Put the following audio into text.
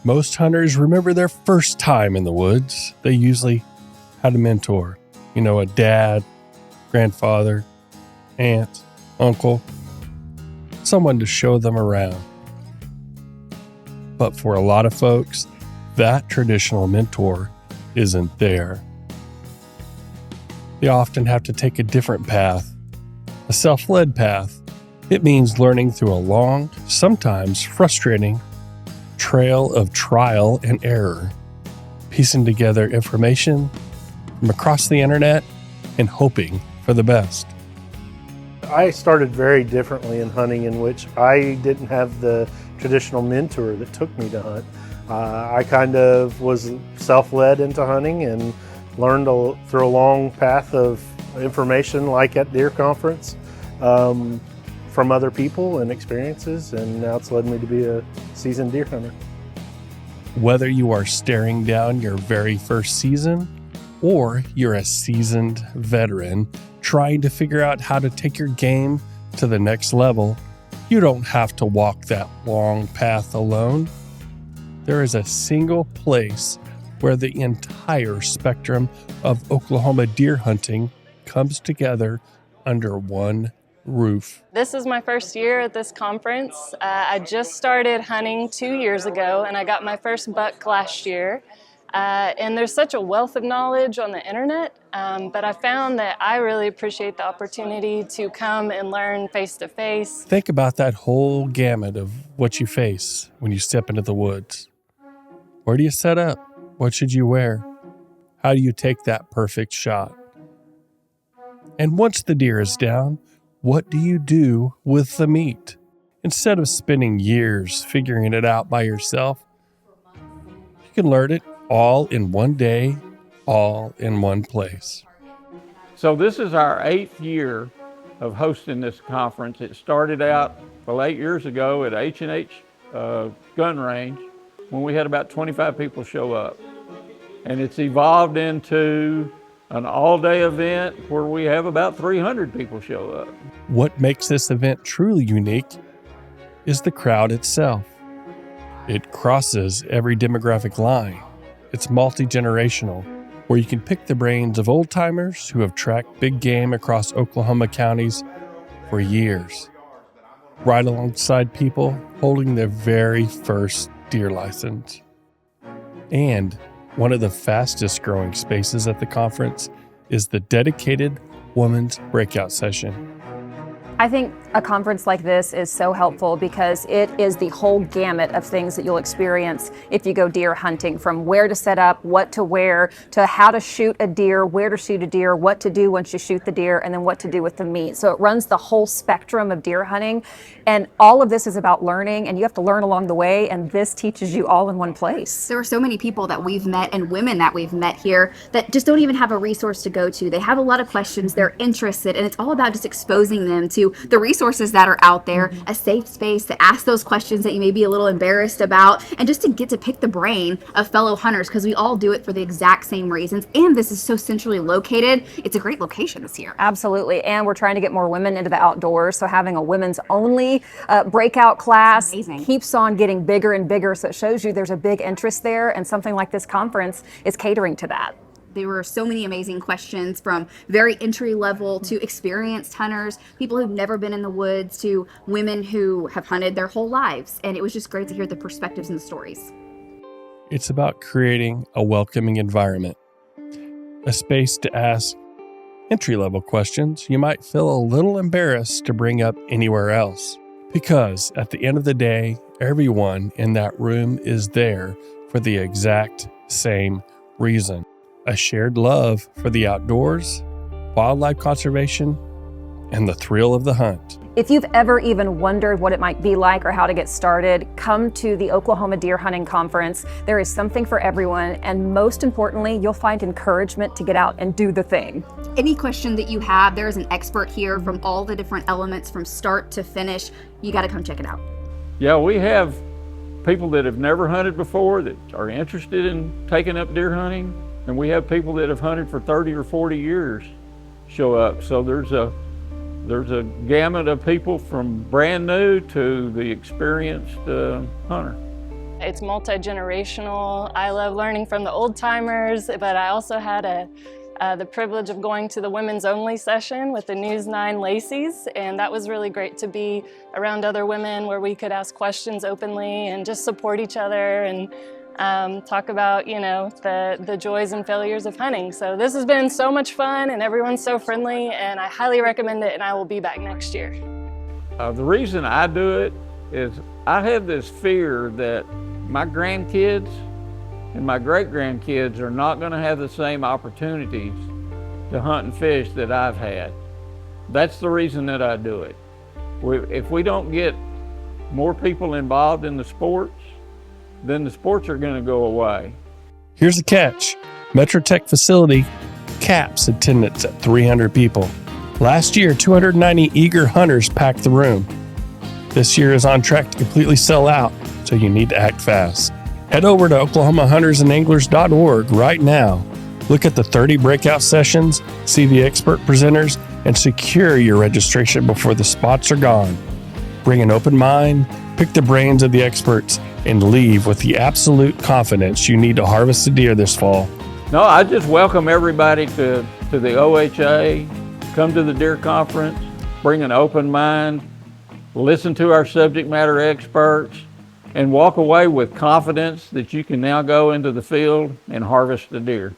Most hunters remember their first time in the woods. They usually had a mentor, a dad, grandfather, aunt, uncle, someone to show them around. But for a lot of folks, that traditional mentor isn't there. They often have to take a different path, a self-led path. It means learning through a long, sometimes frustrating, trail of trial and error, piecing together information from across the internet and hoping for the best. I started very differently in hunting, in which I didn't have the traditional mentor that took me to hunt. I kind of was self-led into hunting and learned through a long path of information, like at Deer Conference, from other people and experiences, and now it's led me to be a seasoned deer hunter. Whether you are staring down your very first season or you're a seasoned veteran trying to figure out how to take your game to the next level, you don't have to walk that long path alone. There is a single place where the entire spectrum of Oklahoma deer hunting comes together under one roof. This is my first year at this conference. I just started hunting 2 years ago, and I got my first buck last year. And there's such a wealth of knowledge on the internet, but I found that I really appreciate the opportunity to come and learn face to face. Think about that whole gamut of what you face when you step into the woods. Where do you set up? What should you wear? How do you take that perfect shot? And once the deer is down, what do you do with the meat? Instead of spending years figuring it out by yourself, you can learn it all in one day, all in one place. So this is our 8th year of hosting this conference. It started out 8 years ago at H&H gun range when we had about 25 people show up. And it's evolved into an all-day event where we have about 300 people show up. What makes this event truly unique is the crowd itself. It crosses every demographic line. It's multi-generational, where you can pick the brains of old-timers who have tracked big game across Oklahoma counties for years, right alongside people holding their very first deer license. And one of the fastest growing spaces at the conference is the dedicated women's breakout session. I think a conference like this is so helpful because it is the whole gamut of things that you'll experience if you go deer hunting, from where to set up, what to wear, to how to shoot a deer, where to shoot a deer, what to do once you shoot the deer, and then what to do with the meat. So it runs the whole spectrum of deer hunting, and all of this is about learning, and you have to learn along the way, and this teaches you all in one place. There are so many people that we've met and women that we've met here that just don't even have a resource to go to. They have a lot of questions, they're interested, and it's all about just exposing them to the resources that are out there, a safe space to ask those questions that you may be a little embarrassed about, and just to get to pick the brain of fellow hunters, because we all do it for the exact same reasons. And this is so centrally located. It's a great location this year. Absolutely. And we're trying to get more women into the outdoors. So having a women's only breakout class keeps on getting bigger and bigger. So it shows you there's a big interest there, and something like this conference is catering to that. There were so many amazing questions, from very entry level to experienced hunters, people who've never been in the woods, to women who have hunted their whole lives. And it was just great to hear the perspectives and the stories. It's about creating a welcoming environment, a space to ask entry-level questions you might feel a little embarrassed to bring up anywhere else. Because at the end of the day, everyone in that room is there for the exact same reason. A shared love for the outdoors, wildlife conservation, and the thrill of the hunt. If you've ever even wondered what it might be like or how to get started, come to the Oklahoma Deer Hunting Conference. There is something for everyone, and most importantly, you'll find encouragement to get out and do the thing. Any question that you have, there is an expert here from all the different elements from start to finish. You got to come check it out. Yeah, we have people that have never hunted before that are interested in taking up deer hunting. And we have people that have hunted for 30 or 40 years show up. So there's a gamut of people from brand new to the experienced hunter. It's multi-generational. I love learning from the old timers, but I also had the privilege of going to the women's only session with the News 9 Lacey's, and that was really great to be around other women where we could ask questions openly and just support each other and talk about, you know, the joys and failures of hunting. So this has been so much fun and everyone's so friendly, and I highly recommend it, and I will be back next year. The reason I do it is I have this fear that my grandkids and my great-grandkids are not going to have the same opportunities to hunt and fish that I've had. That's the reason that I do it. If we don't get more people involved in the sports, then the sports are going to go away. Here's the catch. Metro Tech facility caps attendance at 300 people. Last year, 290 eager hunters packed the room. This year is on track to completely sell out, so you need to act fast. Head over to oklahomahuntersandanglers.org right now. Look at the 30 breakout sessions, see the expert presenters, and secure your registration before the spots are gone. Bring an open mind, pick the brains of the experts, and leave with the absolute confidence you need to harvest a deer this fall. No, I just welcome everybody to the OHA. Come to the deer conference, bring an open mind, listen to our subject matter experts, and walk away with confidence that you can now go into the field and harvest a deer.